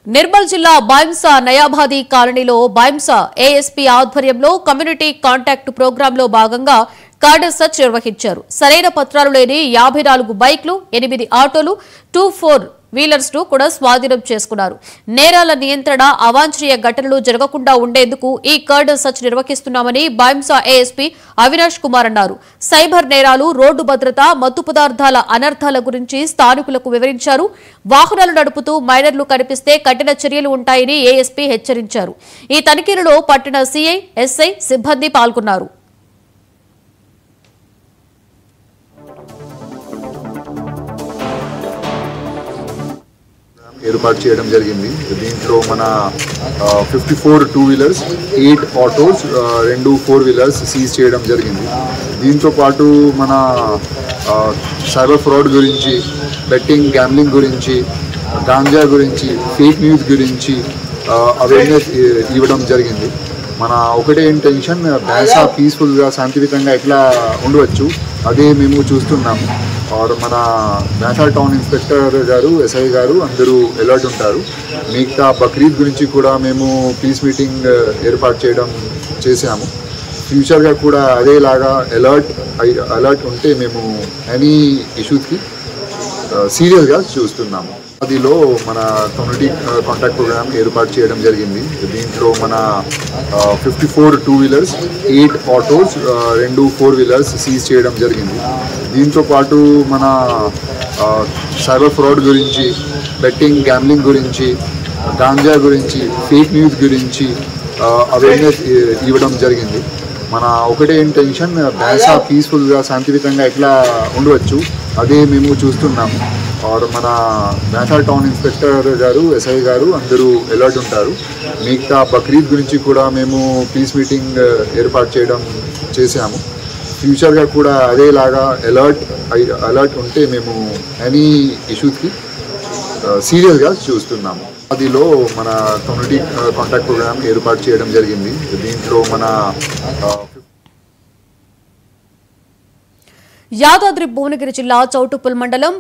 నిర్మల్ జిల్లా బైంసా నయాబాది కాలనీలో బైంసా ఏఎస్పీ ఆధ్వర్యంలో కమ్యూనిటీ కాంటాక్ట్ ప్రోగ్రాంలో భాగంగా కార్డర్ సర్చ్ నిర్వహించారు. సరైన పత్రాలు లేని 54 బైక్లు, 8 ఆటోలు, 2 4 వీలర్స్ ను కూడా స్వాధీనం చేసుకున్నారు. నేరాల నియంత్రణ, అవాంఛనీయ ఘటనలు జరగకుండా ఉండేందుకు ఈ కార్డర్ సర్చ్ నిర్వహిస్తున్నామని బైంసా ఏఎస్పీ అవినాష్ కుమార్ అన్నారు. సైబర్ నేరాలు, రోడ్డు భద్రత, మత్తు పదార్థాల అనర్థాల గురించి స్థానికులకు వివరించారు. వాహనాలు నడుపుతూ మైనర్లు కనిపిస్తే కఠిన చర్యలు ఉంటాయని ఏఎస్పీ హెచ్చరించారు. ఈ తనిఖీలలో పట్టణ సీఐ, ఎస్ఐ సిబ్బంది పాల్గొన్నారు. ఏర్పాటు చేయడం జరిగింది. దీంట్లో మన 54 2 వీలర్స్, 8 ఆటోస్, 2 4 వీలర్స్ సీజ్ చేయడం జరిగింది. దీంతో పాటు మన సైబర్ ఫ్రాడ్ గురించి, బెట్టింగ్, గ్యాంబ్లింగ్ గురించి, గాంజా గురించి, ఫేక్ న్యూస్ గురించి అవేర్నెస్ ఇవ్వడం జరిగింది. మన ఒకటే ఇంటెన్షన్, బైంసా పీస్ఫుల్గా, శాంతియుతంగా ఎట్లా ఉండవచ్చు అదే మేము చూస్తున్నాము. మన బైంసా టౌన్ ఇన్స్పెక్టర్ గారు, ఎస్ఐ గారు అందరూ అలర్ట్ ఉంటారు. మిగతా బక్రీద్ గురించి కూడా మేము పీస్ మీటింగ్ ఏర్పాటు చేసాము. ఫ్యూచర్గా కూడా అదేలాగా అలర్ట్ ఉంటే మేము ఎనీ ఇష్యూస్కి సీరియస్గా చూస్తున్నాము. అదిలో మన కమ్యూనిటీ కాంటాక్ట్ ప్రోగ్రామ్ ఏర్పాటు చేయడం జరిగింది. దీంట్లో మన 54 2 వీలర్స్, 8 ఆటోస్, 2 4 వీలర్స్ సీజ్ చేయడం జరిగింది. దీంతో పాటు మన సైబర్ ఫ్రాడ్ గురించి, బెట్టింగ్, గ్యాంబ్లింగ్ గురించి, గాంజా గురించి, ఫేక్ న్యూస్ గురించి అవేర్నెస్ ఇవ్వడం జరిగింది. మన ఒకటే ఇంటెన్షన్, బైంసా పీస్ఫుల్గా, శాంతియుతంగా ఎట్లా ఉండవచ్చు అదే మేము చూస్తున్నాము. మన బైంసా టౌన్ ఇన్స్పెక్టర్ గారు, ఎస్ఐ గారు అందరూ అలర్ట్ ఉంటారు. మిగతా బక్రీద్ గురించి కూడా మేము పీస్ మీటింగ్ ఏర్పాటు చేసాము. ఫ్యూచర్గా కూడా అదేలాగా అలర్ట్ ఉంటే మేము ఎనీ ఇష్యూస్కి సీరియస్గా చూస్తున్నాము. అదిలో మన కమ్యూనిటీ కాంటాక్ట్ ప్రోగ్రామ్ ఏర్పాటు చేయడం జరిగింది. దీంట్లో మన యాదాద్రి భువనగిరి జిల్లా చౌటుప్పల్ మండలం